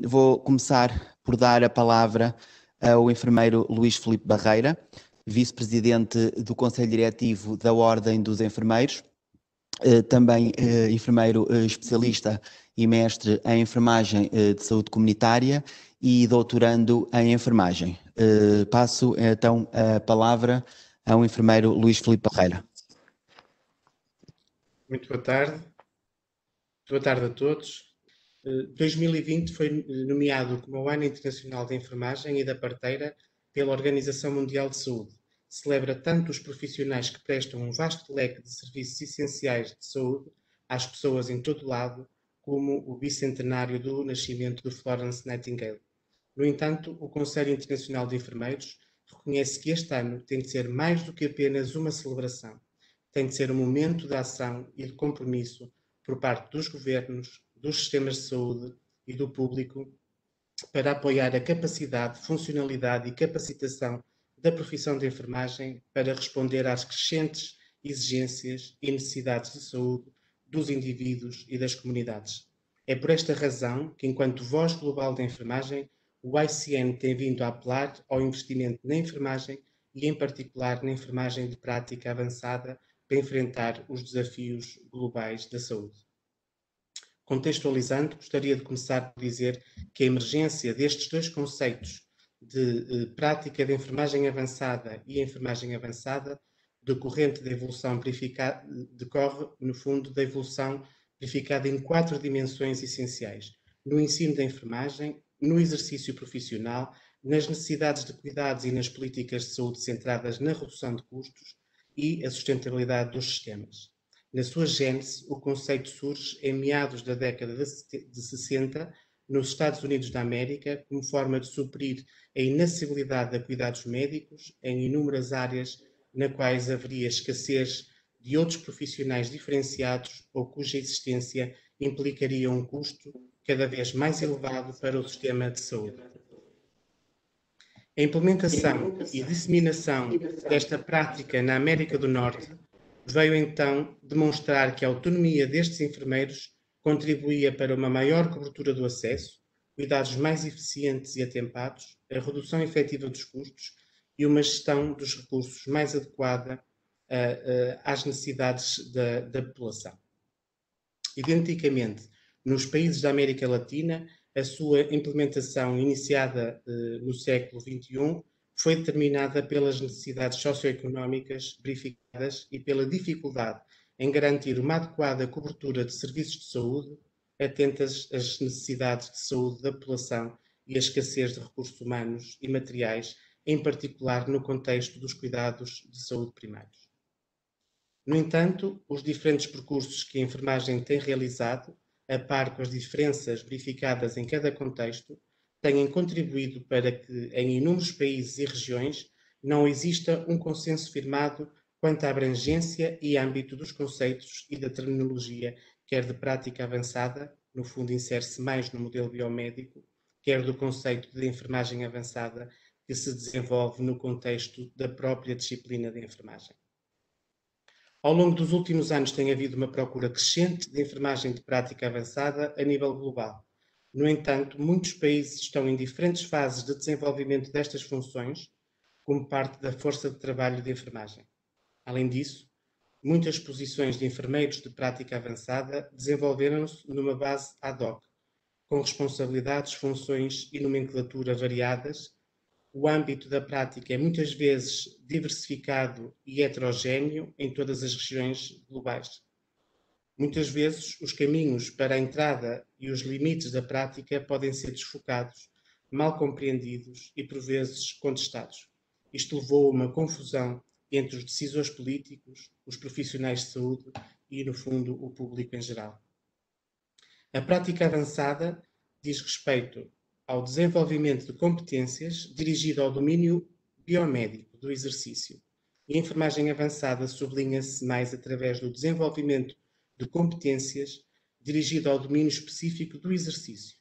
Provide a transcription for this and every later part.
Vou começar por dar a palavra ao enfermeiro Luís Filipe Barreira, vice-presidente do Conselho Diretivo da Ordem dos Enfermeiros, também enfermeiro especialista e mestre em enfermagem de saúde comunitária e doutorando em enfermagem. Passo então a palavra ao enfermeiro Luís Filipe Barreira. Muito boa tarde. Boa tarde a todos. 2020 foi nomeado como o Ano Internacional da Enfermagem e da Parteira pela Organização Mundial de Saúde. Celebra tanto os profissionais que prestam um vasto leque de serviços essenciais de saúde às pessoas em todo lado, como o bicentenário do nascimento de Florence Nightingale. No entanto, o Conselho Internacional de Enfermeiros reconhece que este ano tem de ser mais do que apenas uma celebração. Tem de ser um momento de ação e de compromisso por parte dos governos, dos sistemas de saúde e do público para apoiar a capacidade, funcionalidade e capacitação da profissão de enfermagem para responder às crescentes exigências e necessidades de saúde dos indivíduos e das comunidades. É por esta razão que, enquanto voz global da enfermagem, o ICN tem vindo a apelar ao investimento na enfermagem e, em particular, na enfermagem de prática avançada para enfrentar os desafios globais da saúde. Contextualizando, gostaria de começar por dizer que a emergência destes dois conceitos de prática de enfermagem avançada e enfermagem avançada decorrente da evolução verificada, decorre, no fundo, da evolução verificada em 4 dimensões essenciais: no ensino da enfermagem, no exercício profissional, nas necessidades de cuidados e nas políticas de saúde centradas na redução de custos e a sustentabilidade dos sistemas. Na sua gênese, o conceito surge em meados da década de 60 nos Estados Unidos da América como forma de suprir a inacessibilidade a cuidados médicos em inúmeras áreas na quais haveria escassez de outros profissionais diferenciados ou cuja existência implicaria um custo cada vez mais elevado para o sistema de saúde. A implementação e disseminação desta prática na América do Norte veio então demonstrar que a autonomia destes enfermeiros contribuía para uma maior cobertura do acesso, cuidados mais eficientes e atempados, a redução efetiva dos custos e uma gestão dos recursos mais adequada às necessidades da população. Identicamente, nos países da América Latina, a sua implementação, iniciada no século XXI, foi determinada pelas necessidades socioeconómicas verificadas e pela dificuldade em garantir uma adequada cobertura de serviços de saúde atentas às necessidades de saúde da população e à escassez de recursos humanos e materiais, em particular no contexto dos cuidados de saúde primários. No entanto, os diferentes percursos que a enfermagem tem realizado, a par com as diferenças verificadas em cada contexto, têm contribuído para que, em inúmeros países e regiões, não exista um consenso firmado quanto à abrangência e âmbito dos conceitos e da terminologia, quer de prática avançada, no fundo insere-se mais no modelo biomédico, quer do conceito de enfermagem avançada, que se desenvolve no contexto da própria disciplina de enfermagem. Ao longo dos últimos anos tem havido uma procura crescente de enfermagem de prática avançada a nível global. No entanto, muitos países estão em diferentes fases de desenvolvimento destas funções, como parte da força de trabalho de enfermagem. Além disso, muitas posições de enfermeiros de prática avançada desenvolveram-se numa base ad hoc, com responsabilidades, funções e nomenclatura variadas. O âmbito da prática é muitas vezes diversificado e heterogéneo em todas as regiões globais. Muitas vezes, os caminhos para a entrada e os limites da prática podem ser desfocados, mal compreendidos e, por vezes, contestados. Isto levou a uma confusão entre os decisores políticos, os profissionais de saúde e, no fundo, o público em geral. A prática avançada diz respeito ao desenvolvimento de competências dirigido ao domínio biomédico do exercício. E a enfermagem avançada sublinha-se mais através do desenvolvimento de competências dirigido ao domínio específico do exercício,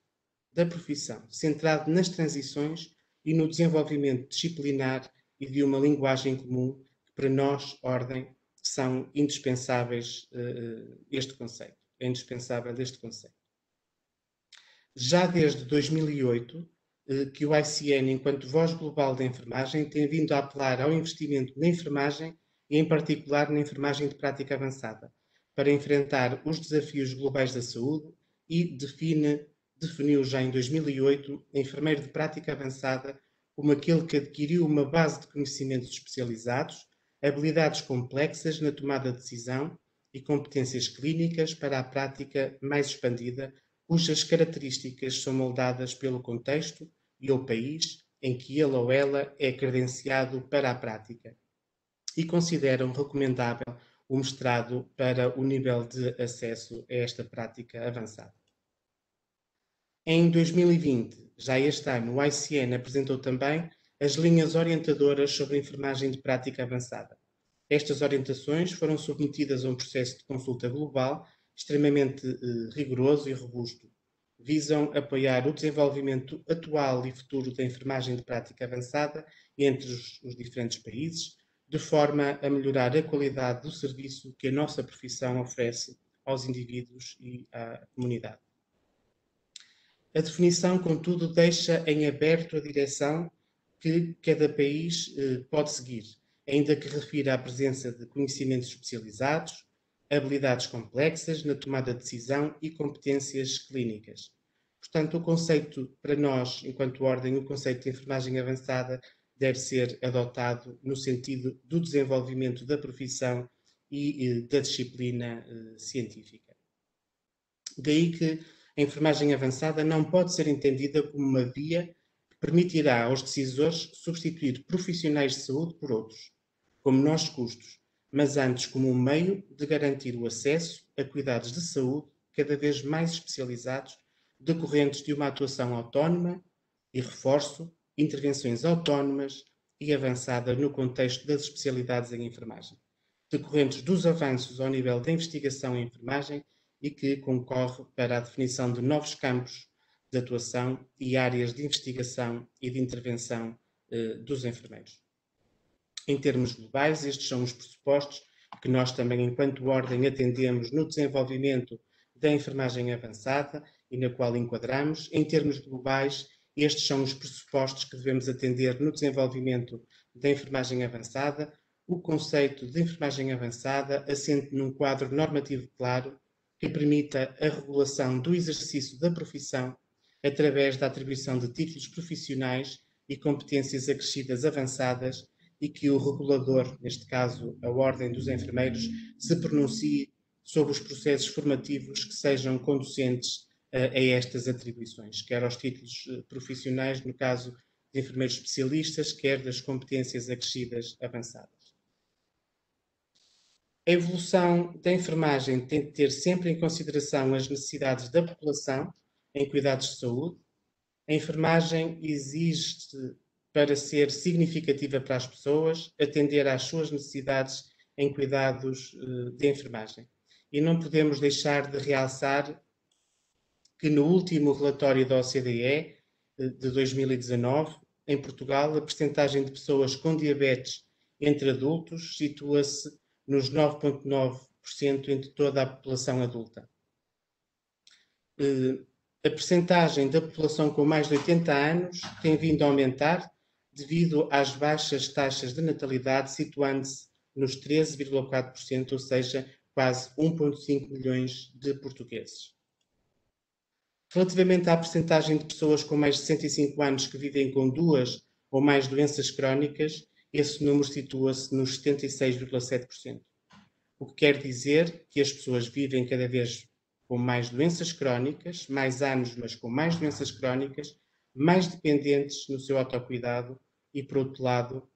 da profissão, centrado nas transições e no desenvolvimento disciplinar e de uma linguagem comum que, para nós, ordem, são indispensáveis este conceito. É indispensável este conceito. Já desde 2008, que o ICN, enquanto voz global da enfermagem, tem vindo a apelar ao investimento na enfermagem e, em particular, na enfermagem de prática avançada, para enfrentar os desafios globais da saúde e definiu já em 2008 enfermeiro de prática avançada como aquele que adquiriu uma base de conhecimentos especializados, habilidades complexas na tomada de decisão e competências clínicas para a prática mais expandida, cujas características são moldadas pelo contexto e o país em que ele ou ela é credenciado para a prática. E consideram recomendável o mestrado para o nível de acesso a esta prática avançada. Em 2020, já este ano, o ICN apresentou também as linhas orientadoras sobre a enfermagem de prática avançada. Estas orientações foram submetidas a um processo de consulta global extremamente rigoroso e robusto. Visam apoiar o desenvolvimento atual e futuro da enfermagem de prática avançada entre os diferentes países, de forma a melhorar a qualidade do serviço que a nossa profissão oferece aos indivíduos e à comunidade. A definição, contudo, deixa em aberto a direção que cada país pode seguir, ainda que refira à presença de conhecimentos especializados, habilidades complexas na tomada de decisão e competências clínicas. Portanto, o conceito, para nós, enquanto ordem, o conceito de enfermagem avançada deve ser adotado no sentido do desenvolvimento da profissão e da disciplina científica. Daí que a enfermagem avançada não pode ser entendida como uma via que permitirá aos decisores substituir profissionais de saúde por outros, como menores custos, mas antes como um meio de garantir o acesso a cuidados de saúde cada vez mais especializados, decorrentes de uma atuação autónoma e, reforço, intervenções autónomas e avançada no contexto das especialidades em enfermagem, decorrentes dos avanços ao nível da investigação em enfermagem e que concorre para a definição de novos campos de atuação e áreas de investigação e de intervenção dos enfermeiros. Em termos globais, estes são os pressupostos que nós também, enquanto ordem, atendemos no desenvolvimento da enfermagem avançada e na qual enquadramos. Em termos globais, estes são os pressupostos que devemos atender no desenvolvimento da enfermagem avançada. O conceito de enfermagem avançada assente num quadro normativo claro que permita a regulação do exercício da profissão através da atribuição de títulos profissionais e competências acrescidas avançadas e que o regulador, neste caso a Ordem dos Enfermeiros, se pronuncie sobre os processos formativos que sejam conducentes a estas atribuições, quer aos títulos profissionais, no caso de enfermeiros especialistas, quer das competências acrescidas avançadas. A evolução da enfermagem tem de ter sempre em consideração as necessidades da população em cuidados de saúde. A enfermagem existe para ser significativa para as pessoas, atender às suas necessidades em cuidados de enfermagem. E não podemos deixar de realçar que no último relatório da OCDE, de 2019, em Portugal, a percentagem de pessoas com diabetes entre adultos situa-se nos 9,9% entre toda a população adulta. A percentagem da população com mais de 80 anos tem vindo a aumentar devido às baixas taxas de natalidade, situando-se nos 13,4%, ou seja, quase 1,5 milhões de portugueses. Relativamente à percentagem de pessoas com mais de 65 anos que vivem com 2 ou mais doenças crónicas, esse número situa-se nos 76,7%. O que quer dizer que as pessoas vivem cada vez com mais doenças crónicas, mais anos, mas com mais doenças crónicas, mais dependentes no seu autocuidado e, por outro lado,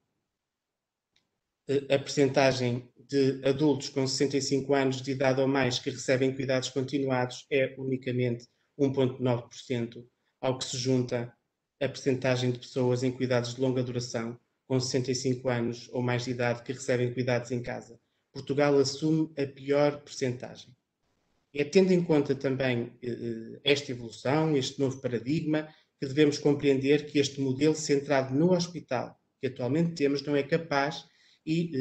a percentagem de adultos com 65 anos de idade ou mais que recebem cuidados continuados é unicamente 1,9%, ao que se junta a percentagem de pessoas em cuidados de longa duração com 65 anos ou mais de idade que recebem cuidados em casa. Portugal assume a pior percentagem. É tendo em conta também esta evolução, este novo paradigma, que devemos compreender que este modelo centrado no hospital que atualmente temos não é capaz e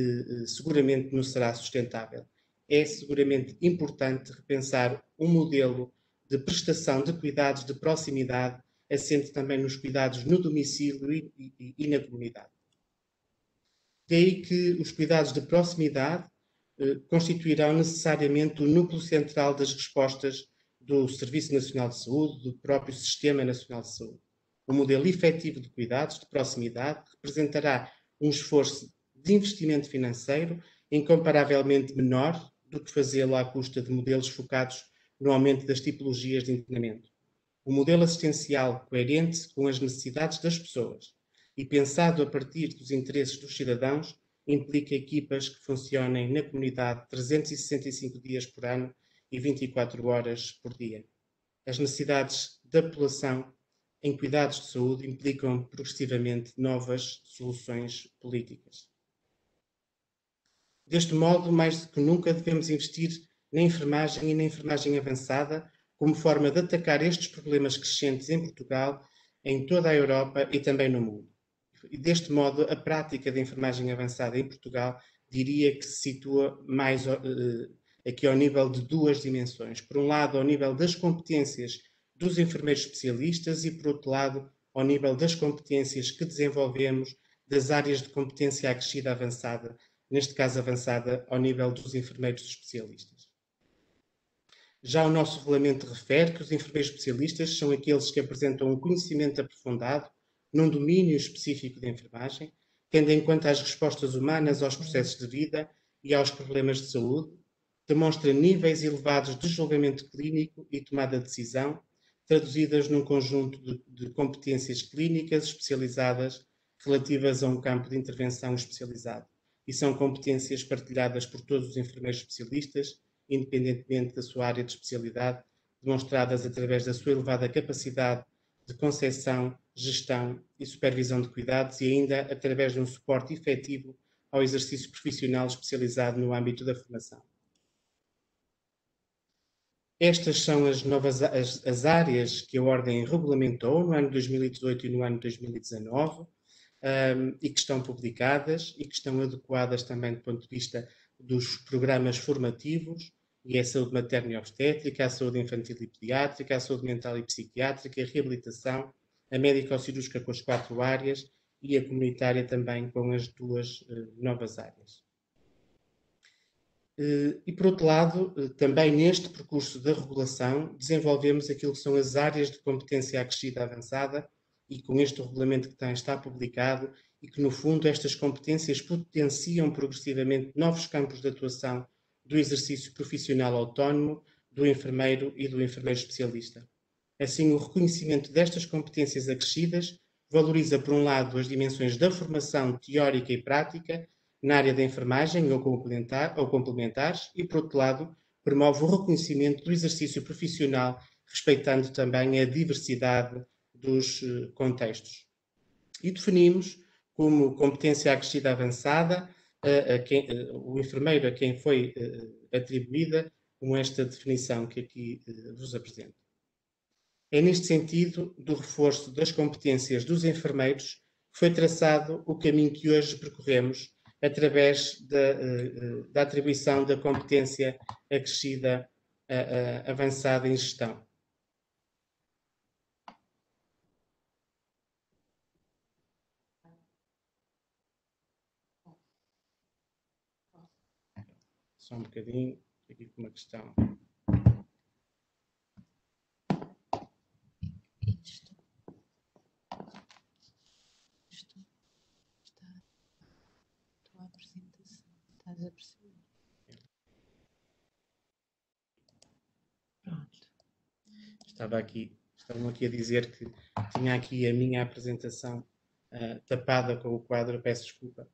seguramente não será sustentável. É seguramente importante repensar um modelo de prestação de cuidados de proximidade, assente também nos cuidados no domicílio e na comunidade. Daí que os cuidados de proximidade constituirão necessariamente o núcleo central das respostas do Serviço Nacional de Saúde, do próprio Sistema Nacional de Saúde. O modelo efetivo de cuidados de proximidade representará um esforço de investimento financeiro incomparavelmente menor do que fazê-lo à custa de modelos focados no aumento das tipologias de internamento. O modelo assistencial coerente com as necessidades das pessoas e pensado a partir dos interesses dos cidadãos implica equipas que funcionem na comunidade 365 dias por ano e 24 horas por dia. As necessidades da população em cuidados de saúde implicam progressivamente novas soluções políticas. Deste modo, mais do que nunca, devemos investir na enfermagem e na enfermagem avançada como forma de atacar estes problemas crescentes em Portugal, em toda a Europa e também no mundo. E deste modo, a prática da enfermagem avançada em Portugal diria que se situa mais aqui ao nível de duas dimensões. Por um lado, ao nível das competências dos enfermeiros especialistas e, por outro lado, ao nível das competências que desenvolvemos das áreas de competência acrescida avançada, neste caso avançada ao nível dos enfermeiros especialistas. Já o nosso regulamento refere que os enfermeiros especialistas são aqueles que apresentam um conhecimento aprofundado num domínio específico de enfermagem, tendo em conta as respostas humanas aos processos de vida e aos problemas de saúde, demonstra níveis elevados de julgamento clínico e tomada de decisão, traduzidas num conjunto de competências clínicas especializadas relativas a um campo de intervenção especializado. E são competências partilhadas por todos os enfermeiros especialistas, independentemente da sua área de especialidade, demonstradas através da sua elevada capacidade de concepção, gestão e supervisão de cuidados e ainda através de um suporte efetivo ao exercício profissional especializado no âmbito da formação. Estas são as áreas que a Ordem regulamentou no ano 2018 e no ano 2019 e que estão publicadas e que estão adequadas também do ponto de vista dos programas formativos, e é a saúde materna e obstétrica, a saúde infantil e pediátrica, a saúde mental e psiquiátrica, a reabilitação, a médico-cirúrgica com as 4 áreas e a comunitária também com as 2 novas áreas. E, por outro lado, também neste percurso da regulação, desenvolvemos aquilo que são as áreas de competência acrescida avançada e com este regulamento que está publicado e que, no fundo, estas competências potenciam progressivamente novos campos de atuação do exercício profissional autónomo do enfermeiro e do enfermeiro especialista. Assim, o reconhecimento destas competências acrescidas valoriza, por um lado, as dimensões da formação teórica e prática na área da enfermagem ou complementares e, por outro lado, promove o reconhecimento do exercício profissional, respeitando também a diversidade dos contextos. E definimos como competência acrescida avançada o enfermeiro a quem foi atribuída, com esta definição que aqui vos apresento. É neste sentido do reforço das competências dos enfermeiros que foi traçado o caminho que hoje percorremos através da atribuição da competência acrescida avançada em gestão. Só um bocadinho, aqui com uma questão. Isto está a tua apresentação. Estás a perceber? Pronto. Estavam aqui a dizer que tinha aqui a minha apresentação tapada com o quadro, peço desculpa.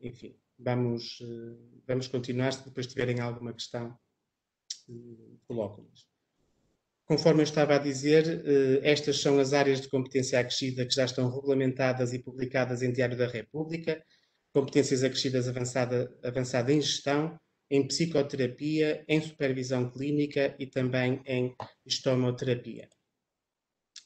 Enfim, vamos continuar, se depois tiverem alguma questão, colocam-nos. Conforme eu estava a dizer, estas são as áreas de competência acrescida que já estão regulamentadas e publicadas em Diário da República, competências acrescidas avançada em gestão, em psicoterapia, em supervisão clínica e também em estomoterapia.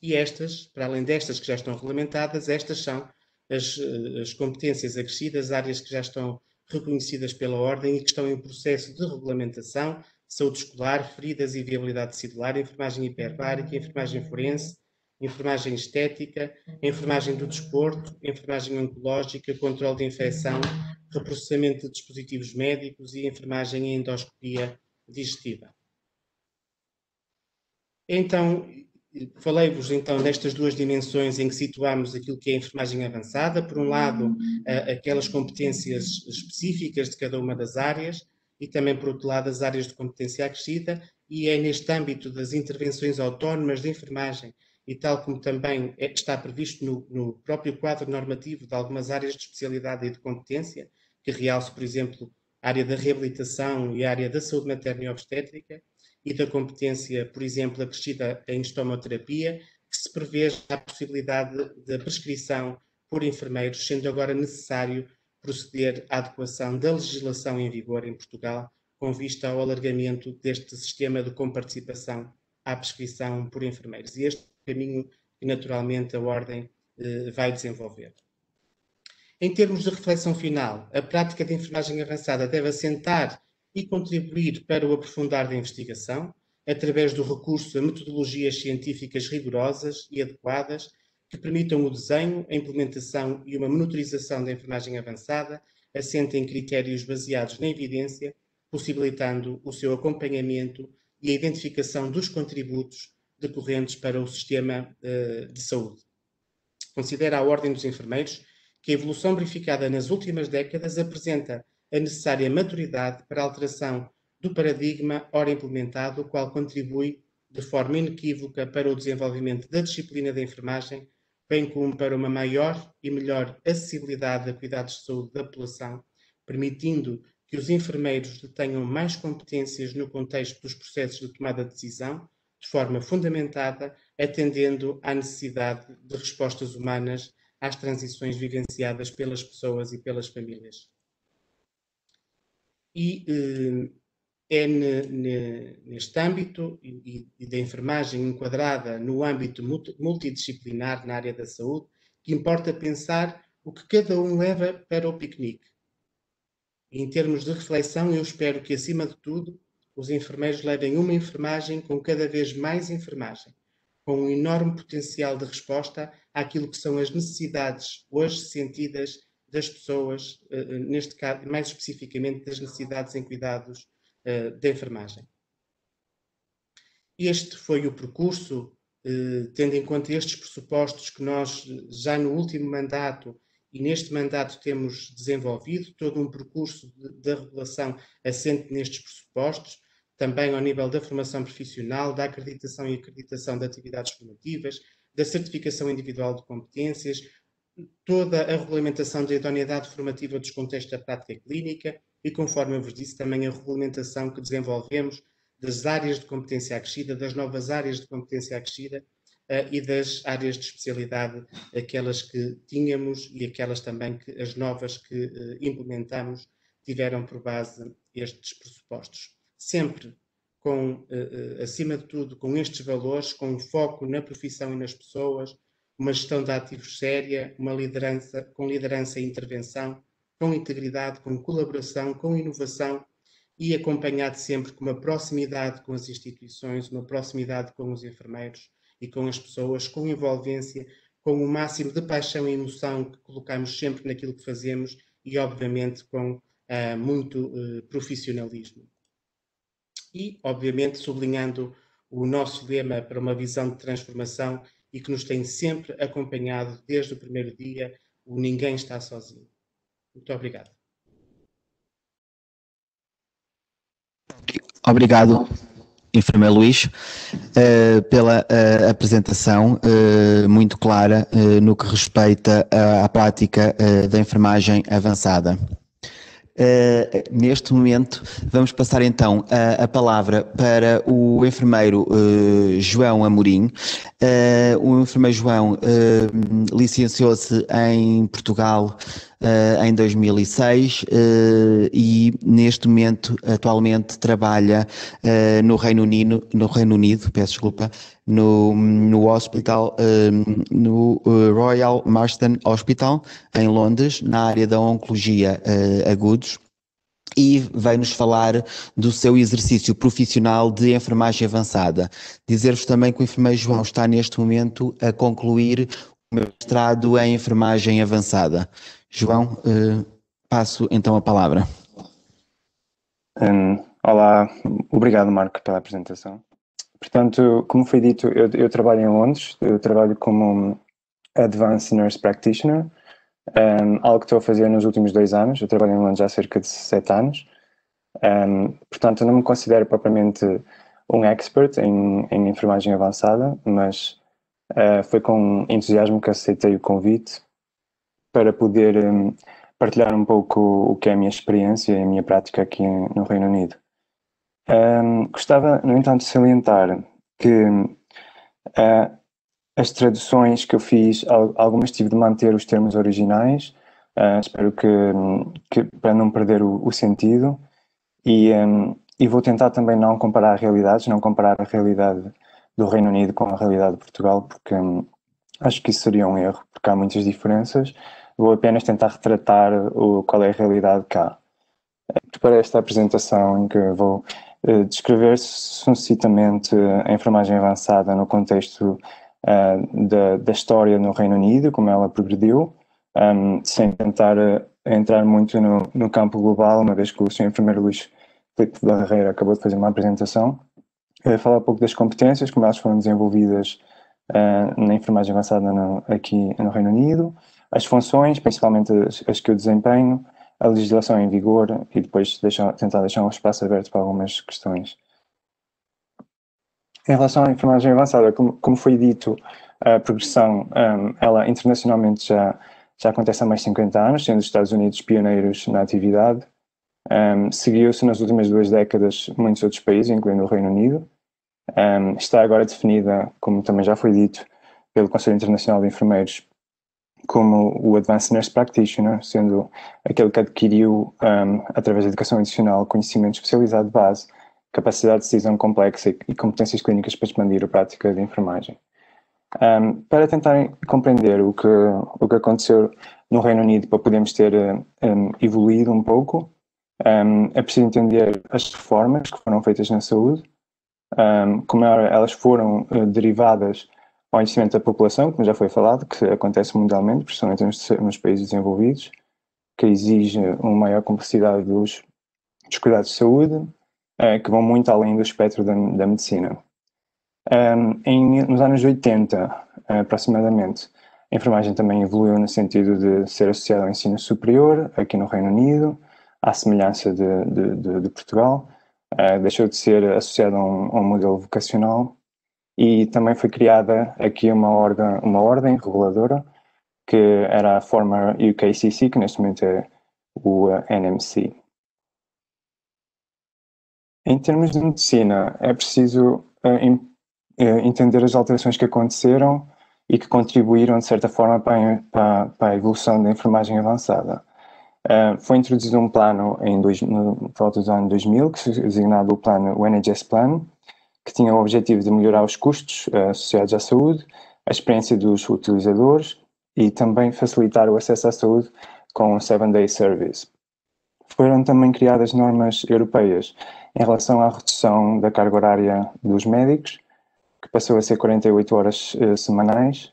E estas, para além destas que já estão regulamentadas, estas são as competências acrescidas, áreas que já estão reconhecidas pela Ordem e que estão em processo de regulamentação, saúde escolar, feridas e viabilidade tecidular, enfermagem hiperbárica, enfermagem forense, enfermagem estética, enfermagem do desporto, enfermagem oncológica, controle de infecção, reprocessamento de dispositivos médicos e enfermagem em endoscopia digestiva. Então, falei-vos então destas duas dimensões em que situamos aquilo que é a enfermagem avançada. Por um lado, aquelas competências específicas de cada uma das áreas e também, por outro lado, as áreas de competência acrescida, e é neste âmbito das intervenções autónomas de enfermagem e tal como também está previsto no próprio quadro normativo de algumas áreas de especialidade e de competência, que realce, por exemplo, a área da reabilitação e a área da saúde materna e obstétrica, e da competência, por exemplo, acrescida em estomoterapia, que se prevê a possibilidade da prescrição por enfermeiros, sendo agora necessário proceder à adequação da legislação em vigor em Portugal, com vista ao alargamento deste sistema de comparticipação à prescrição por enfermeiros. E este é o caminho que, naturalmente, a Ordem vai desenvolver. Em termos de reflexão final, a prática de enfermagem avançada deve assentar e contribuir para o aprofundar da investigação, através do recurso a metodologias científicas rigorosas e adequadas que permitam o desenho, a implementação e uma monitorização da enfermagem avançada, assente em critérios baseados na evidência, possibilitando o seu acompanhamento e a identificação dos contributos decorrentes para o sistema de saúde. Considera a Ordem dos Enfermeiros que a evolução verificada nas últimas décadas apresenta a necessária maturidade para a alteração do paradigma ora implementado, o qual contribui de forma inequívoca para o desenvolvimento da disciplina da enfermagem, bem como para uma maior e melhor acessibilidade a cuidados de saúde da população, permitindo que os enfermeiros detenham mais competências no contexto dos processos de tomada de decisão, de forma fundamentada, atendendo à necessidade de respostas humanas às transições vivenciadas pelas pessoas e pelas famílias. E é neste âmbito e da enfermagem enquadrada no âmbito multidisciplinar na área da saúde que importa pensar o que cada um leva para o piquenique. E em termos de reflexão, eu espero que, acima de tudo, os enfermeiros levem uma enfermagem com cada vez mais enfermagem, com um enorme potencial de resposta àquilo que são as necessidades hoje sentidas das pessoas, neste caso, mais especificamente das necessidades em cuidados da enfermagem. Este foi o percurso, tendo em conta estes pressupostos que nós, já no último mandato e neste mandato, temos desenvolvido todo um percurso da regulação assente nestes pressupostos, também ao nível da formação profissional, da acreditação e acreditação de atividades formativas, da certificação individual de competências, toda a regulamentação da idoneidade formativa dos contextos da prática clínica e, conforme eu vos disse, também a regulamentação que desenvolvemos das áreas de competência acrescida, das novas áreas de competência acrescida e das áreas de especialidade, aquelas que tínhamos e aquelas também que as novas que implementamos tiveram por base estes pressupostos. Sempre com, acima de tudo, com estes valores, com um foco na profissão e nas pessoas, uma gestão de ativos séria, uma liderança, com liderança e intervenção, com integridade, com colaboração, com inovação e acompanhado sempre com uma proximidade com as instituições, uma proximidade com os enfermeiros e com as pessoas, com envolvência, com o máximo de paixão e emoção que colocamos sempre naquilo que fazemos e, obviamente, com muito profissionalismo. E, obviamente, sublinhando o nosso lema para uma visão de transformação e que nos tem sempre acompanhado desde o primeiro dia, o ninguém está sozinho. Muito obrigado. Obrigado, enfermeiro Luís, pela apresentação muito clara no que respeita à prática da enfermagem avançada. Neste momento vamos passar então a palavra para o enfermeiro João Amorim. O enfermeiro João licenciou-se em Portugal em 2006 e neste momento atualmente trabalha no Reino Unido, peço desculpa, no hospital, no Royal Marsden Hospital em Londres, na área da oncologia agudos. e veio-nos falar do seu exercício profissional de enfermagem avançada. Dizer-vos também que o enfermeiro João está neste momento a concluir o mestrado em enfermagem avançada. João, passo então a palavra. Olá, obrigado Marco pela apresentação. Portanto, como foi dito, eu trabalho em Londres, eu trabalho como Advanced Nurse Practitioner, algo que estou a fazer nos últimos 2 anos. Eu trabalho em Londres há cerca de 7 anos. Portanto, eu não me considero propriamente um expert em enfermagem avançada, mas foi com entusiasmo que aceitei o convite para poder partilhar um pouco o que é a minha experiência e a minha prática aqui no Reino Unido. Gostava, no entanto, de salientar que as traduções que eu fiz, algumas tive de manter os termos originais, espero que para não perder o sentido, e vou tentar também não comparar realidades, não comparar a realidade do Reino Unido com a realidade de Portugal, porque acho que isso seria um erro, porque há muitas diferenças. Vou apenas tentar retratar qual é a realidade cá. Para esta apresentação, em que vou descrever sucintamente a enfermagem avançada no contexto da história no Reino Unido, como ela progrediu, sem tentar entrar muito no campo global, uma vez que o Sr. Enfermeiro Luís Filipe Barreira acabou de fazer uma apresentação. Falar um pouco das competências, como elas foram desenvolvidas na enfermagem avançada aqui no Reino Unido, as funções, principalmente as que eu desempenho, a legislação em vigor, e depois tentar deixar um espaço aberto para algumas questões. Em relação à enfermagem avançada, como foi dito, a progressão, ela internacionalmente já acontece há mais de 50 anos, sendo os Estados Unidos pioneiros na atividade. Seguiu-se nas últimas 2 décadas muitos outros países, incluindo o Reino Unido. Está agora definida, como também já foi dito, pelo Conselho Internacional de Enfermeiros, como o Advanced Nurse Practitioner, sendo aquele que adquiriu, através da educação adicional, conhecimento especializado de base, capacidade de decisão complexa e competências clínicas para expandir a prática de enfermagem. Para tentar compreender o que aconteceu no Reino Unido, para podermos ter evoluído um pouco, é preciso entender as reformas que foram feitas na saúde, como elas foram derivadas ao envelhecimento da população, como já foi falado, que acontece mundialmente, principalmente nos países desenvolvidos, que exige uma maior complexidade dos cuidados de saúde, que vão muito além do espectro da medicina. Nos anos 80, aproximadamente, a enfermagem também evoluiu no sentido de ser associada ao ensino superior, aqui no Reino Unido, à semelhança de Portugal. Deixou de ser associada a um modelo vocacional, e também foi criada aqui uma ordem reguladora, que era a former UKCC, que neste momento é o NMC. Em termos de medicina, é preciso entender as alterações que aconteceram e que contribuíram, de certa forma, para a evolução da enfermagem avançada. Foi introduzido um plano por volta do ano 2000, que se designado o plano, o NHS Plan, que tinha o objetivo de melhorar os custos associados à saúde, a experiência dos utilizadores e também facilitar o acesso à saúde com o 7-Day Service. Foram também criadas normas europeias em relação à redução da carga horária dos médicos, que passou a ser 48 horas semanais,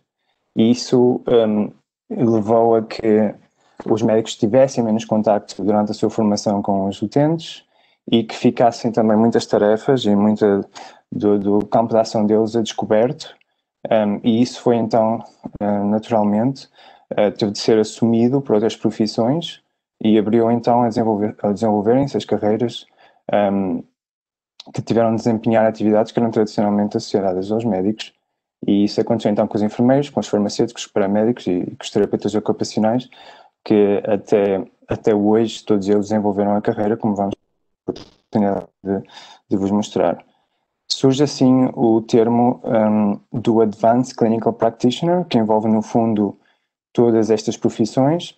e isso levou a que os médicos tivessem menos contacto durante a sua formação com os utentes e que ficassem também muitas tarefas e muito do campo de ação deles a descoberto, e isso foi então, naturalmente, teve de ser assumido por outras profissões e abriu então a desenvolverem-se as carreiras que tiveram de desempenhar atividades que eram tradicionalmente associadas aos médicos, e isso aconteceu então com os enfermeiros, com os farmacêuticos, os paramédicos e com os terapeutas ocupacionais, que até hoje todos eles desenvolveram a carreira, como vamos ter a oportunidade de vos mostrar. Surge assim o termo do Advanced Clinical Practitioner, que envolve no fundo todas estas profissões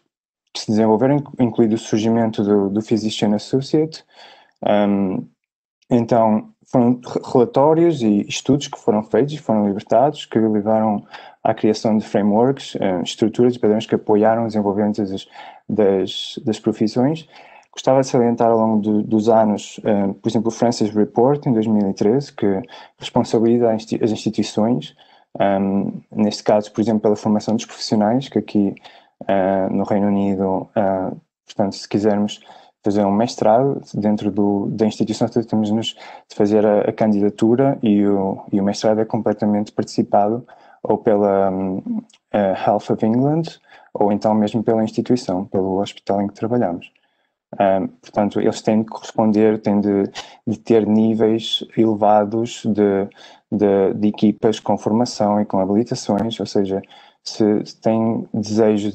que se desenvolveram, incluindo o surgimento do Physician Associate. Então, foram relatórios e estudos que foram feitos e foram libertados, que levaram à criação de frameworks, estruturas e padrões que apoiaram o desenvolvimento das profissões, Gostava de salientar ao longo dos anos, por exemplo, o Francis Report, em 2013, que responsabiliza as instituições, neste caso, por exemplo, pela formação dos profissionais, que aqui no Reino Unido, portanto, se quisermos fazer um mestrado dentro da instituição, temos de fazer a candidatura e o mestrado é completamente participado ou pela Health of England ou então mesmo pela instituição, pelo hospital em que trabalhamos. Portanto, eles têm de corresponder, têm de ter níveis elevados de equipas com formação e com habilitações, ou seja, se têm desejo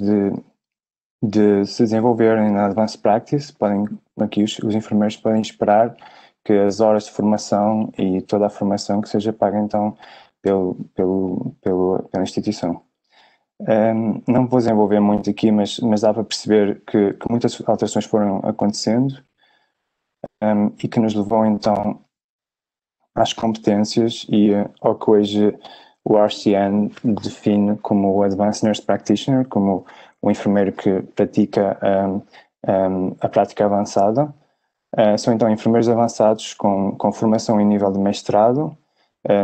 de se desenvolverem na Advanced Practice, aqui os enfermeiros podem esperar que as horas de formação e toda a formação que seja paga então pela instituição. Não vou desenvolver muito aqui, mas dá para perceber que muitas alterações foram acontecendo e que nos levou então às competências e ao que hoje o RCN define como o Advanced Nurse Practitioner, como o enfermeiro que pratica a prática avançada. São então enfermeiros avançados com formação em nível de mestrado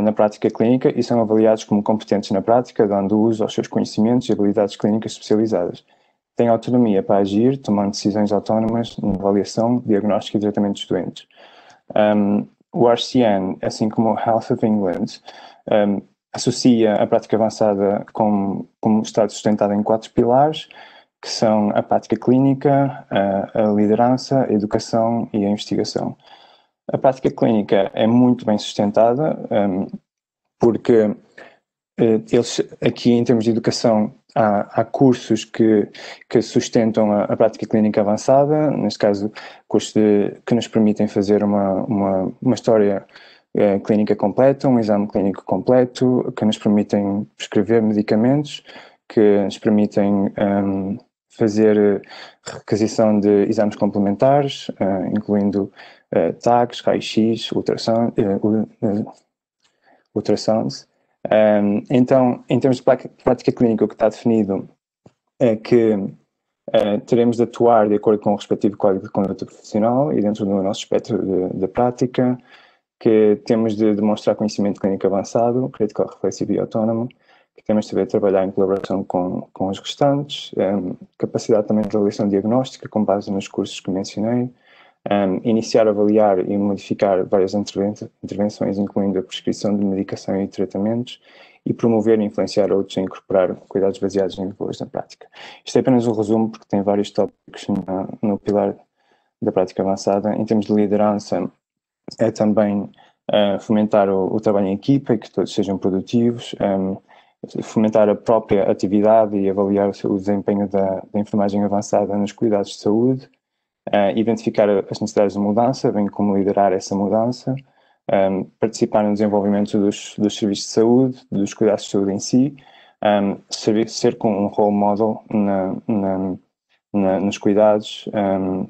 na prática clínica e são avaliados como competentes na prática, dando uso aos seus conhecimentos e habilidades clínicas especializadas. Têm autonomia para agir, tomando decisões autónomas na avaliação, diagnóstico e tratamento dos doentes. O RCN, assim como o Health of England, associa a prática avançada como está sustentado em 4 pilares, que são a prática clínica, a liderança, a educação e a investigação. A prática clínica é muito bem sustentada, porque eles, aqui em termos de educação, há cursos que sustentam a prática clínica avançada, neste caso, cursos que nos permitem fazer uma história clínica completa, um exame clínico completo, que nos permitem prescrever medicamentos, que nos permitem fazer requisição de exames complementares, incluindo tags, raio-x, ultrassonds. Então, em termos de prática clínica, o que está definido é que teremos de atuar de acordo com o respectivo Código de Conduta Profissional e dentro do nosso espectro de prática, que temos de demonstrar conhecimento clínico avançado, crítico, reflexivo e autónomo, que temos de saber trabalhar em colaboração com os restantes, capacidade também de avaliação diagnóstica com base nos cursos que mencionei, iniciar, avaliar e modificar várias intervenções, incluindo a prescrição de medicação e tratamentos, e promover e influenciar outros a incorporar cuidados baseados em valores na prática. Isto é apenas um resumo, porque tem vários tópicos no pilar da prática avançada. Em termos de liderança, é também fomentar o trabalho em equipa e que todos sejam produtivos, fomentar a própria atividade e avaliar o desempenho da enfermagem avançada nos cuidados de saúde, identificar as necessidades de mudança, bem como liderar essa mudança, participar no desenvolvimento dos serviços de saúde, dos cuidados de saúde em si, ser com um role model nos cuidados,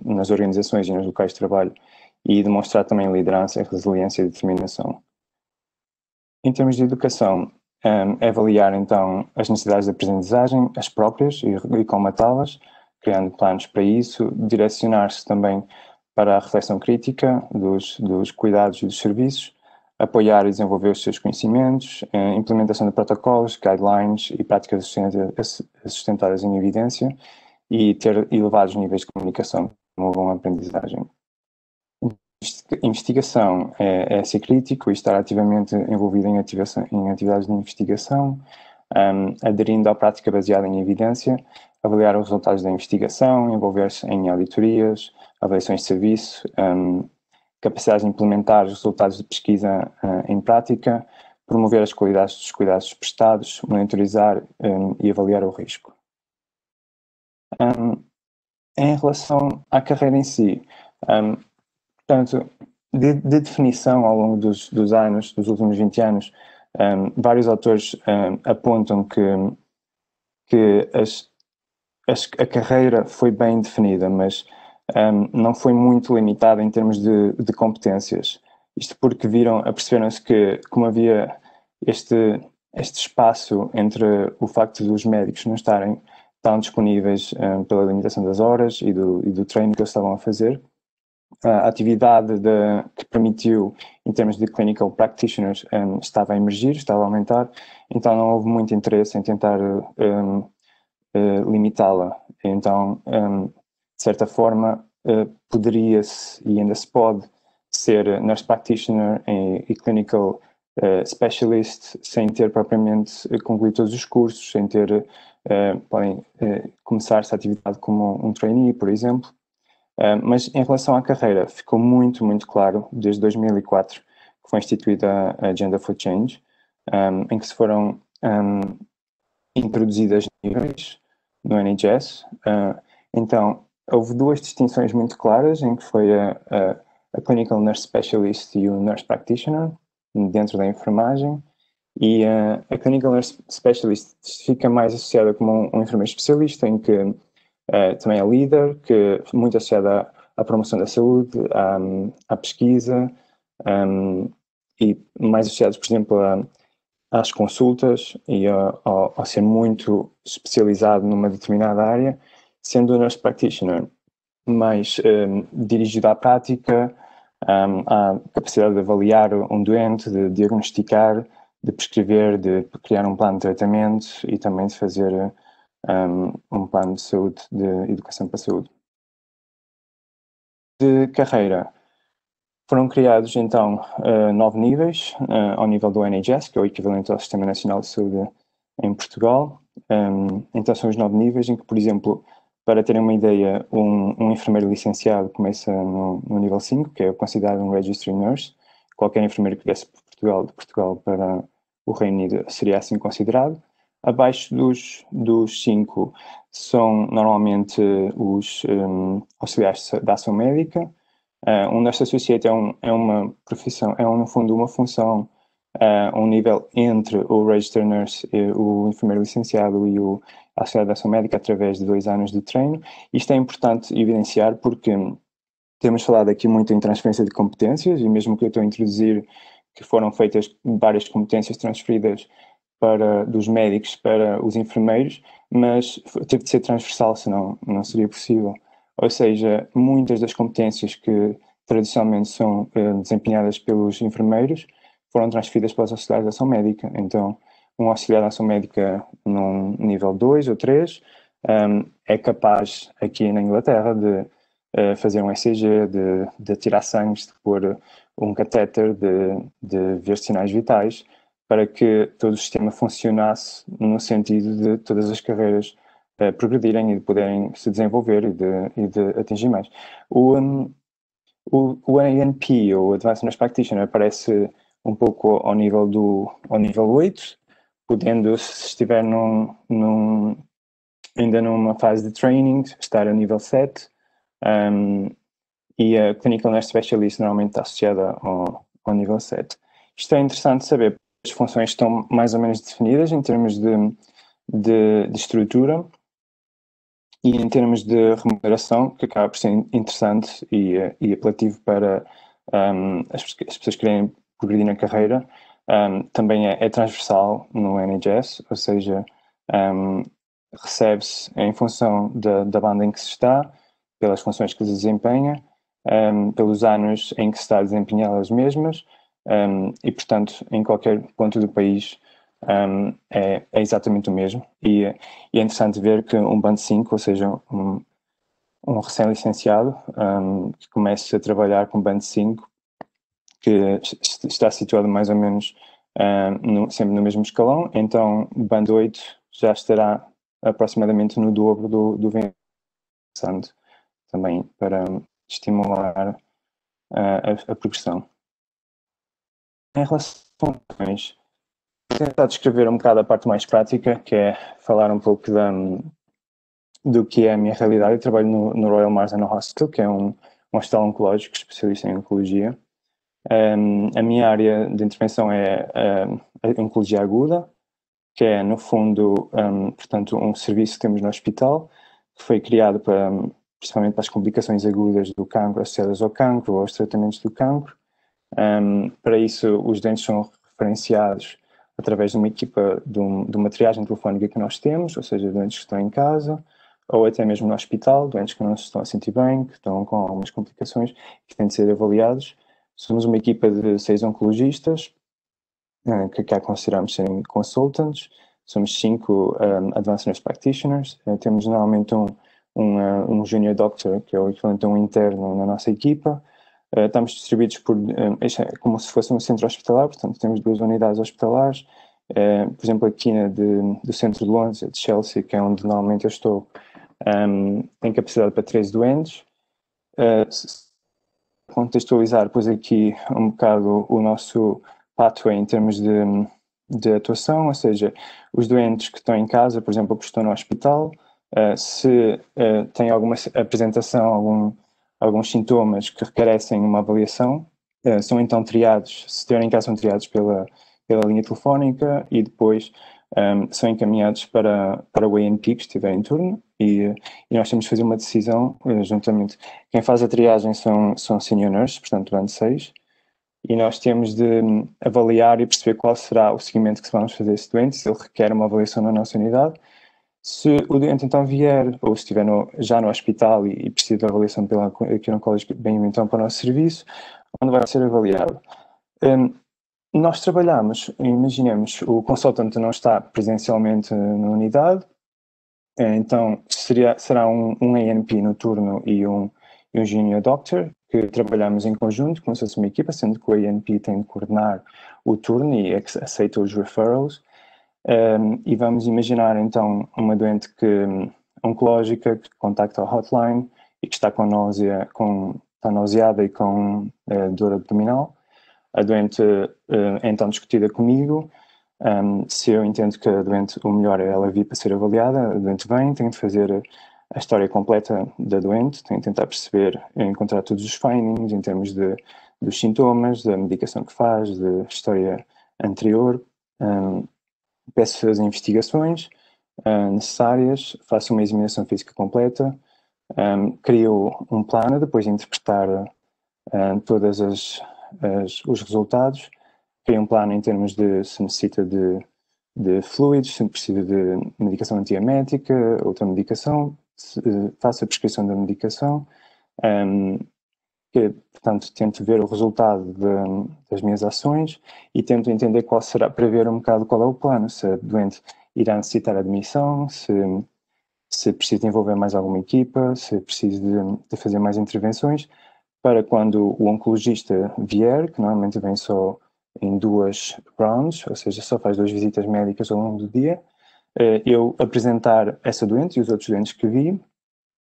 nas organizações e nos locais de trabalho, e demonstrar também liderança, resiliência e determinação. Em termos de educação, é avaliar então as necessidades de aprendizagem, as próprias, e colmatá-las, criando planos para isso, direcionar-se também para a reflexão crítica dos cuidados e dos serviços, apoiar e desenvolver os seus conhecimentos, implementação de protocolos, guidelines e práticas sustentadas em evidência, e ter elevados níveis de comunicação que promovam a aprendizagem. Investigação é ser crítico e estar ativamente envolvido em atividades de investigação, aderindo à prática baseada em evidência, avaliar os resultados da investigação, envolver-se em auditorias, avaliações de serviço, capacidade de implementar os resultados de pesquisa em prática, promover as qualidades dos cuidados prestados, monitorizar e avaliar o risco. Em relação à carreira em si, portanto, de definição ao longo dos anos, dos últimos 20 anos, vários autores apontam que a carreira foi bem definida, mas não foi muito limitada em termos de competências. Isto porque aperceberam-se que, como havia este espaço entre o facto dos médicos não estarem estavam disponíveis pela limitação das horas e do treino que eles estavam a fazer. A atividade que permitiu, em termos de clinical practitioners, estava a emergir, estava a aumentar, então não houve muito interesse em tentar limitá-la. Então, de certa forma, poderia-se, e ainda se pode, ser nurse practitioner e clinical specialist sem ter propriamente concluído todos os cursos, sem ter, podem começar essa atividade como um trainee, por exemplo. Mas em relação à carreira, ficou muito, muito claro, desde 2004, que foi instituída a Agenda for Change, em que se foram introduzidas níveis no NHS. Então, houve duas distinções muito claras, em que foi a Clinical Nurse Specialist e o Nurse Practitioner, dentro da enfermagem, e a Clinical Nurse Specialist fica mais associada como um enfermeiro especialista, em que também é líder, que é muito associada à promoção da saúde, à pesquisa, e mais associados, por exemplo, às consultas e ao ser muito especializado numa determinada área, sendo o nurse practitioner mais dirigido à prática, à capacidade de avaliar um doente, de diagnosticar, de prescrever, de criar um plano de tratamento e também de fazer um plano de saúde, de educação para a saúde. De carreira, foram criados então 9 níveis ao nível do NHS, que é o equivalente ao Sistema Nacional de Saúde em Portugal. Então são os 9 níveis em que, por exemplo, para terem uma ideia, um enfermeiro licenciado começa no nível 5, que é considerado um Registry Nurse. Qualquer enfermeiro que viesse de Portugal para o Reino Unido seria assim considerado. Abaixo dos 5 são normalmente os auxiliares da ação médica. Um Nurse Associate é uma profissão, no fundo uma função, um nível entre o Registered Nurse, o enfermeiro licenciado e o auxiliar de ação médica através de 2 anos de treino. Isto é importante evidenciar porque temos falado aqui muito em transferência de competências e mesmo que eu estou a introduzir que foram feitas várias competências transferidas dos médicos para os enfermeiros, mas teve de ser transversal, senão não seria possível. Ou seja, muitas das competências que tradicionalmente são desempenhadas pelos enfermeiros foram transferidas para os auxiliares de ação médica. Então, um auxiliar de ação médica num nível 2 ou 3 é capaz, aqui na Inglaterra, de fazer um ECG, de tirar sangue, de pôr um catéter, de ver sinais vitais, para que todo o sistema funcionasse no sentido de todas as carreiras progredirem e de poderem se desenvolver e de atingir mais. O ANP, ou Advanced Nurse Practitioner, aparece um pouco ao nível 8, podendo, se estiver ainda numa fase de training, estar a nível 7, e a Clinical Nurse Specialist normalmente está associada ao nível 7. Isto é interessante saber, as funções estão mais ou menos definidas em termos de estrutura e em termos de remuneração, que acaba por ser interessante e apelativo para as pessoas que querem progredir na carreira. Também é transversal no NHS, ou seja, recebe-se em função da banda em que se está, pelas funções que se desempenha, pelos anos em que se está a desempenhar as mesmas, e, portanto, em qualquer ponto do país é exatamente o mesmo. E é interessante ver que um Band 5, ou seja, um recém-licenciado que comece a trabalhar com Band 5, que está situado mais ou menos sempre no mesmo escalão, então Band 8 já estará aproximadamente no dobro do interessante também para estimular a progressão. Em relação a funções, vou tentar descrever um bocado a parte mais prática, que é falar um pouco do que é a minha realidade. Eu trabalho no Royal Marsden Hospital, que é um hospital oncológico especialista em oncologia. A minha área de intervenção é a oncologia aguda, que é, no fundo, portanto, um serviço que temos no hospital, que foi criado principalmente para as complicações agudas do cancro, associadas ao cancro ou aos tratamentos do cancro. Para isso, os doentes são referenciados através de uma equipa de uma triagem telefónica que nós temos, ou seja, doentes que estão em casa, ou até mesmo no hospital, doentes que não se estão a sentir bem, que estão com algumas complicações, que têm de ser avaliados. Somos uma equipa de 6 oncologistas, que cá consideramos serem consultants. Somos 5 Advanced Nurse Practitioners. Temos normalmente um Junior Doctor, que é o equivalente a um interno na nossa equipa. Estamos distribuídos como se fosse um centro hospitalar, portanto temos 2 unidades hospitalares. Por exemplo, aqui do centro de Londres, de Chelsea, que é onde normalmente eu estou, tem capacidade para 13 doentes. Contextualizar, pois aqui um bocado o nosso pathway em termos de atuação, ou seja, os doentes que estão em casa, por exemplo, que estão no hospital, se têm alguma apresentação, alguns sintomas que requerecem uma avaliação, são então triados, se estiverem em casa são triados pela linha telefónica e depois são encaminhados para o ANP que estiver em turno e nós temos de fazer uma decisão juntamente. Quem faz a triagem são senior nurses, portanto band 6, e nós temos de avaliar e perceber qual será o seguimento que vamos fazer a esse doente, se ele requer uma avaliação na nossa unidade. Se o doente então vier, ou se estiver já no hospital e precisa de avaliação pela Care Oncology, bem então para o nosso serviço, onde vai ser avaliado. Nós trabalhamos, imaginemos, o consultant não está presencialmente na unidade, então será um ANP no turno e um Junior Doctor, que trabalhamos em conjunto, como se fosse uma equipa, sendo que o ANP tem de coordenar o turno e aceita os referrals. E vamos imaginar então uma doente oncológica que contacta a hotline e que está está nauseada e com dor abdominal. A doente é então discutida comigo. Se eu entendo que a doente, o melhor é ela vir para ser avaliada, a doente vem, tem de fazer a história completa da doente, tem de tentar perceber, encontrar todos os findings em termos dos sintomas, da medicação que faz, da história anterior. Peço as investigações necessárias, faço uma examinação física completa, crio um plano, depois de interpretar todos os resultados, crio um plano em termos de se necessita de fluidos, se precisa de medicação antiemética, outra medicação, faço a prescrição da medicação, portanto, tento ver o resultado das minhas ações e tento entender prever um bocado qual é o plano, se a doente irá necessitar admissão, se precisa envolver mais alguma equipa, se precisa de fazer mais intervenções, para quando o oncologista vier, que normalmente vem só em 2 rounds, ou seja, só faz 2 visitas médicas ao longo do dia, eu apresentar essa doente e os outros doentes que vi,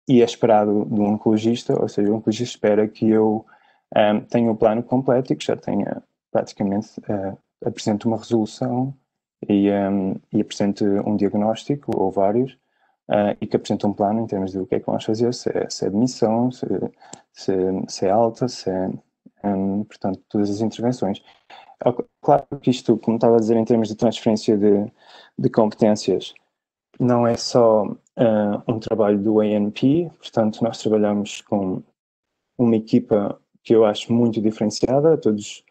e é esperado do oncologista, ou seja, o oncologista espera que eu tenha o plano completo e que já tenha praticamente apresente uma resolução e apresente um diagnóstico ou vários e que apresente um plano em termos de o que é que vamos fazer, se é admissão, se é alta, portanto, todas as intervenções. Claro que isto, como estava a dizer, em termos de transferência de competências, não é só um trabalho do ANP, portanto, nós trabalhamos com uma equipa que eu acho muito diferenciada a todos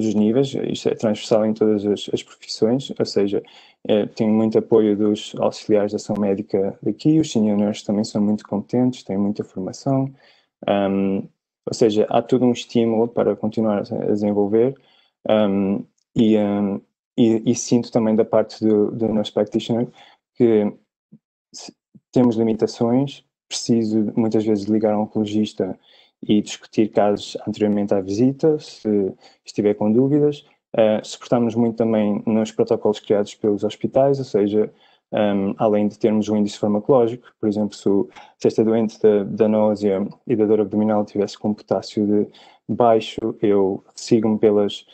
os níveis, isto é transversal em todas as profissões, ou seja, tenho muito apoio dos auxiliares de ação médica daqui, os senior nurses também são muito competentes, têm muita formação, ou seja, há todo um estímulo para continuar a desenvolver, e sinto também da parte do nurse practitioner que temos limitações, preciso muitas vezes ligar a um oncologista e discutir casos anteriormente à visita, se estiver com dúvidas. Suportamos muito também nos protocolos criados pelos hospitais, ou seja, além de termos um índice farmacológico, por exemplo, se esta doente da náusea e da dor abdominal tivesse com potássio de baixo, eu sigo-me pelas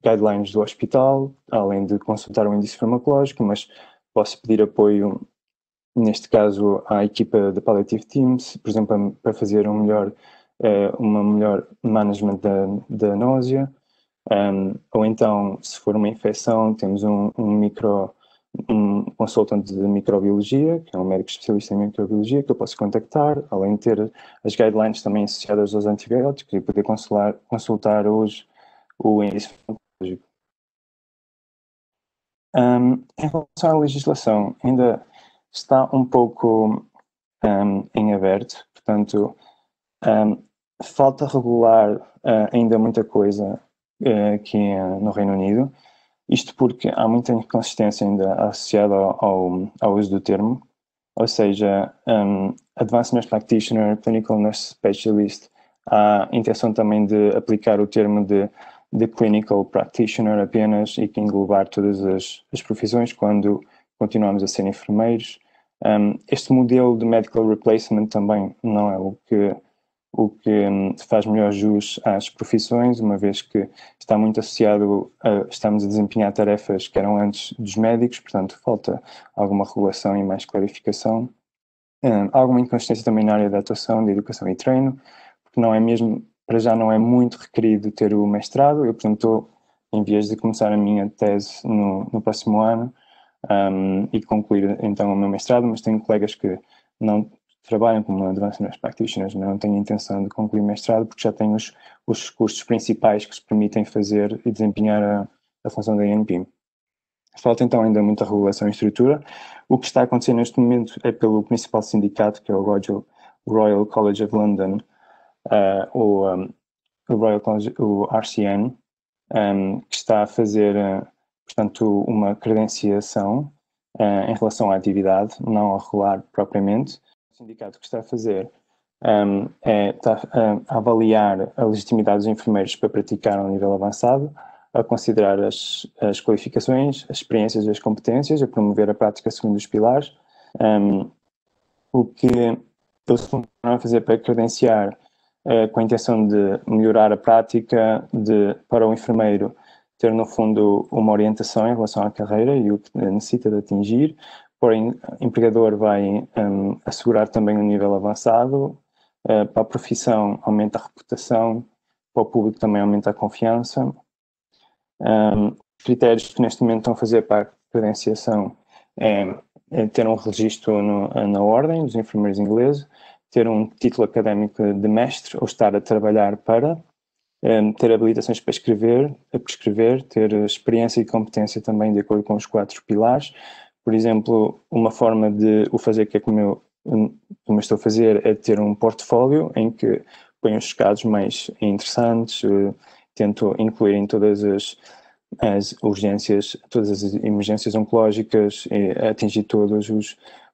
guidelines do hospital, além de consultar o índice farmacológico, mas posso pedir apoio, neste caso, à equipa da Palliative Teams, por exemplo, para fazer uma melhor management da náusea, ou então, se for uma infecção, temos um consultante de microbiologia, que é um médico especialista em microbiologia, que eu posso contactar, além de ter as guidelines também associadas aos antibióticos e poder consultar o índice farmacológico. Em relação à legislação, ainda está um pouco em aberto, portanto, falta regular ainda muita coisa aqui no Reino Unido, isto porque há muita inconsistência ainda associada ao uso do termo, ou seja, Advanced Nurse Practitioner, Clinical Nurse Specialist, há intenção também de aplicar o termo de Clinical Practitioner apenas e que englobar todas as profissões quando continuamos a ser enfermeiros. Este modelo de Medical Replacement também não é o que faz melhor jus às profissões, uma vez que está muito associado estamos a desempenhar tarefas que eram antes dos médicos, portanto falta alguma regulação e mais clarificação. Há alguma inconsistência também na área da atuação, de educação e treino, porque não é mesmo, para já não é muito requerido ter o mestrado. Eu, portanto, estou em vias de começar a minha tese no próximo ano e concluir então o meu mestrado, mas tenho colegas que não trabalham como Advanced Nurse Practitioners, não têm a intenção de concluir o mestrado porque já têm os cursos principais que se permitem fazer e desempenhar a função da ANP. Falta então ainda muita regulação e estrutura. O que está a acontecer neste momento é pelo principal sindicato, que é o Royal College of London, o Royal College, o RCN, que está a fazer, portanto, uma credenciação em relação à atividade, não a regular propriamente. O sindicato que está a fazer está a avaliar a legitimidade dos enfermeiros para praticar a um nível avançado, a considerar as qualificações, as experiências e as competências, a promover a prática segundo os pilares. O que eles estão a fazer para credenciar com a intenção de melhorar a prática, para o enfermeiro ter, no fundo, uma orientação em relação à carreira e o que necessita de atingir. Porém, o empregador vai assegurar também um nível avançado. Para a profissão, aumenta a reputação, para o público também aumenta a confiança. Os critérios que neste momento estão a fazer para a credenciação é ter um registro na Ordem dos Enfermeiros Ingleses, ter um título académico de mestre ou estar a trabalhar para, ter habilitações para prescrever, ter experiência e competência também de acordo com os 4 pilares. Por exemplo, uma forma de o fazer, que é como eu estou a fazer, é ter um portfólio em que ponho os casos mais interessantes, tento incluir em todas as urgências, todas as emergências oncológicas, e atingir todos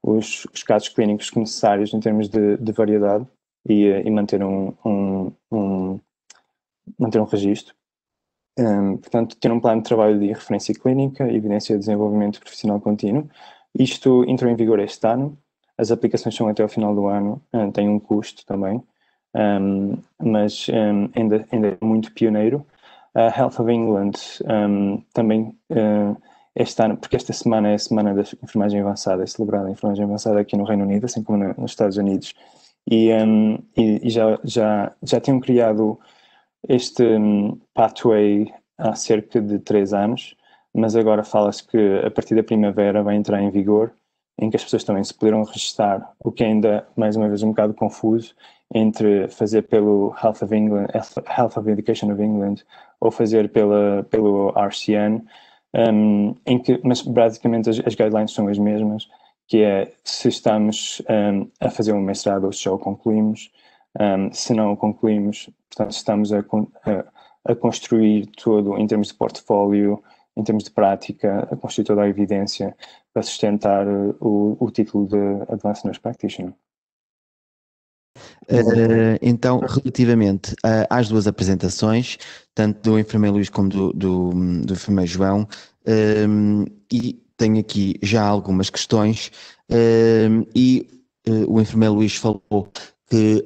os casos clínicos necessários em termos de variedade e manter manter um registro. Portanto, ter um plano de trabalho de referência clínica, evidência de desenvolvimento profissional contínuo. Isto entrou em vigor este ano. As aplicações são até ao final do ano, tem um custo também, mas ainda é muito pioneiro. A Health of England também este ano, porque esta semana é a semana da enfermagem avançada, é celebrada a enfermagem avançada aqui no Reino Unido, assim como nos Estados Unidos, e já tinham criado este pathway há cerca de 3 anos, mas agora fala-se que a partir da primavera vai entrar em vigor, em que as pessoas também se poderão registrar, o que ainda, mais uma vez, um bocado confuso, entre fazer pelo Health of England, Health of Education of England, ou fazer pelo RCN, mas basicamente as guidelines são as mesmas, que é se estamos a fazer um mestrado ou se já o concluímos. Se não o concluímos, portanto, estamos a construir todo, em termos de portfólio, em termos de prática, a construir toda a evidência para sustentar o título de Advanced Nurse Practitioner. Então, relativamente às 2 apresentações, tanto do enfermeiro Luís como do enfermeiro João, e tenho aqui já algumas questões, e o enfermeiro Luís falou que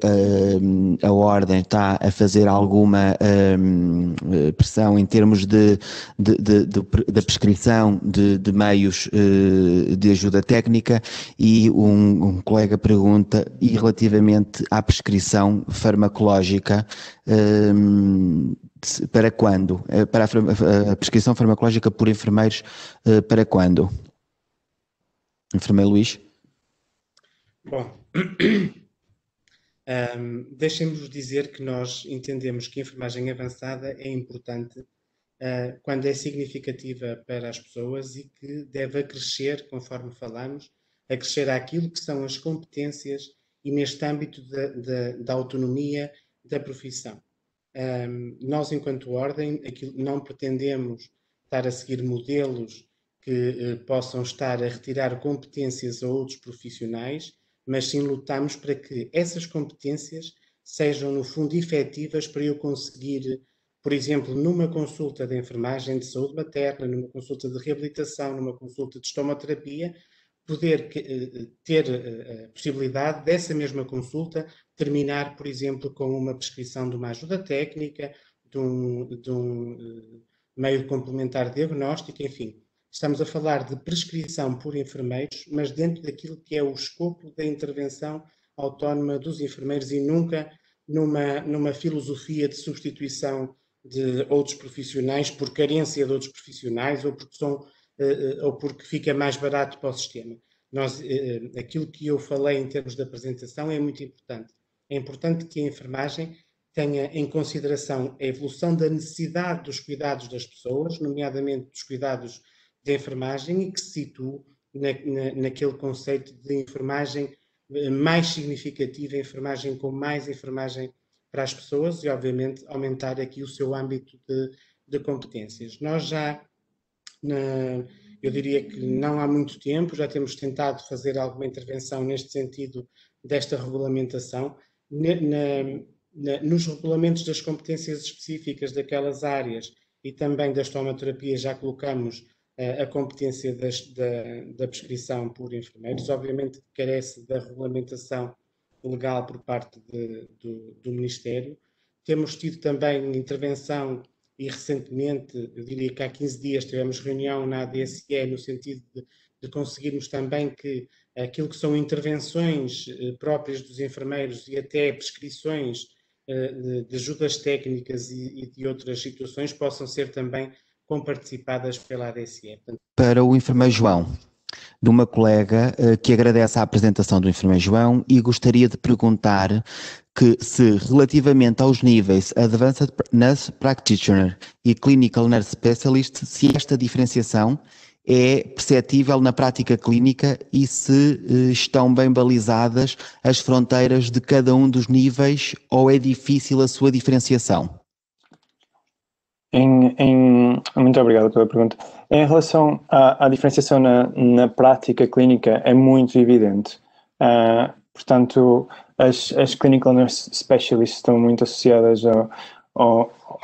a Ordem está a fazer alguma pressão em termos da prescrição de meios de ajuda técnica, e um colega pergunta, e relativamente à prescrição farmacológica, para quando? Para a prescrição farmacológica por enfermeiros, para quando? Enfermeiro Luís? Bom, deixem-nos dizer que nós entendemos que a enfermagem avançada é importante quando é significativa para as pessoas e que deve acrescer, conforme falamos, acrescer àquilo que são as competências e neste âmbito da autonomia da profissão. Nós, enquanto ordem, não pretendemos estar a seguir modelos que possam estar a retirar competências a outros profissionais, mas sim lutamos para que essas competências sejam, no fundo, efetivas para eu conseguir, por exemplo, numa consulta de enfermagem de saúde materna, numa consulta de reabilitação, numa consulta de estomoterapia, poder ter a possibilidade dessa mesma consulta terminar, por exemplo, com uma prescrição de uma ajuda técnica, de um meio complementar de diagnóstico, enfim. Estamos a falar de prescrição por enfermeiros, mas dentro daquilo que é o escopo da intervenção autónoma dos enfermeiros e nunca numa filosofia de substituição de outros profissionais por carência de outros profissionais ou porque fica mais barato para o sistema. Aquilo que eu falei em termos de apresentação é muito importante. É importante que a enfermagem tenha em consideração a evolução da necessidade dos cuidados das pessoas, nomeadamente dos cuidados de enfermagem, e que se situe naquele conceito de enfermagem mais significativa, enfermagem com mais enfermagem para as pessoas e, obviamente, aumentar aqui o seu âmbito de competências. Nós já, eu diria que não há muito tempo, já temos tentado fazer alguma intervenção neste sentido desta regulamentação. Nos regulamentos das competências específicas daquelas áreas e também da estomoterapia já colocamos a competência da prescrição por enfermeiros. Obviamente carece da regulamentação legal por parte do Ministério. Temos tido também intervenção e recentemente, eu diria que há 15 dias, tivemos reunião na ADSE no sentido de conseguirmos também que aquilo que são intervenções próprias dos enfermeiros e até prescrições de ajudas técnicas e de outras situações possam ser também comparticipadas pela ADSE. Para o enfermeiro João, de uma colega que agradece a apresentação do enfermeiro João e gostaria de perguntar que se relativamente aos níveis Advanced Nurse Practitioner e Clinical Nurse Specialist, se esta diferenciação é perceptível na prática clínica e se estão bem balizadas as fronteiras de cada um dos níveis ou é difícil a sua diferenciação? Muito obrigado pela pergunta. Em relação à diferenciação na prática clínica, é muito evidente. Portanto, as Clinical Nurse Specialists estão muito associadas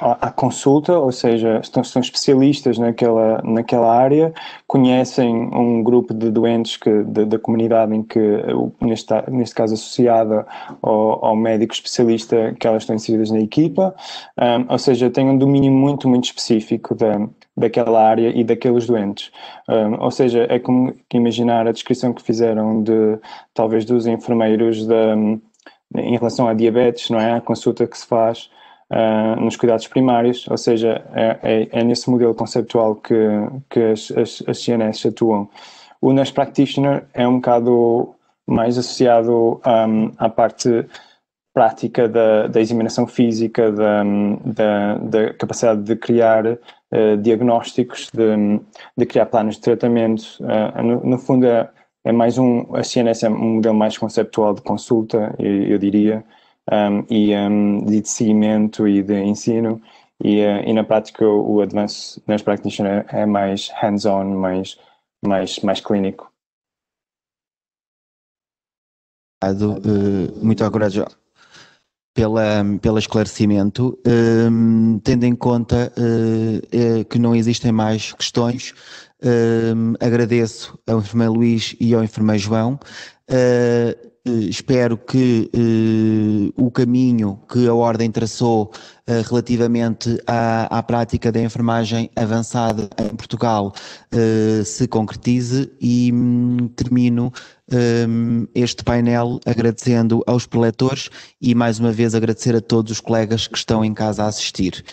à consulta, ou seja, são especialistas naquela área, conhecem um grupo de doentes da comunidade em que, neste caso associada ao médico especialista, que elas estão inseridas na equipa, ou seja, têm um domínio muito, muito específico daquela área e daqueles doentes. Ou seja, é como imaginar a descrição que fizeram talvez dos enfermeiros em relação à diabetes, não é? A consulta que se faz nos cuidados primários, ou seja, é nesse modelo conceptual que as CNS atuam. O Nurse Practitioner é um bocado mais associado à parte prática da examinação física, da capacidade de criar diagnósticos, de criar planos de tratamento. No fundo, é mais a CNS é um modelo mais conceptual de consulta, eu diria, e de seguimento e de ensino, e na prática o Advanced Nurse Practitioner é mais hands-on, mais clínico. Muito obrigado pelo esclarecimento. Tendo em conta que não existem mais questões, agradeço ao enfermeiro Luís e ao enfermeiro João. Espero que o caminho que a Ordem traçou relativamente à prática da enfermagem avançada em Portugal se concretize e termino este painel agradecendo aos preletores e mais uma vez agradecer a todos os colegas que estão em casa a assistir.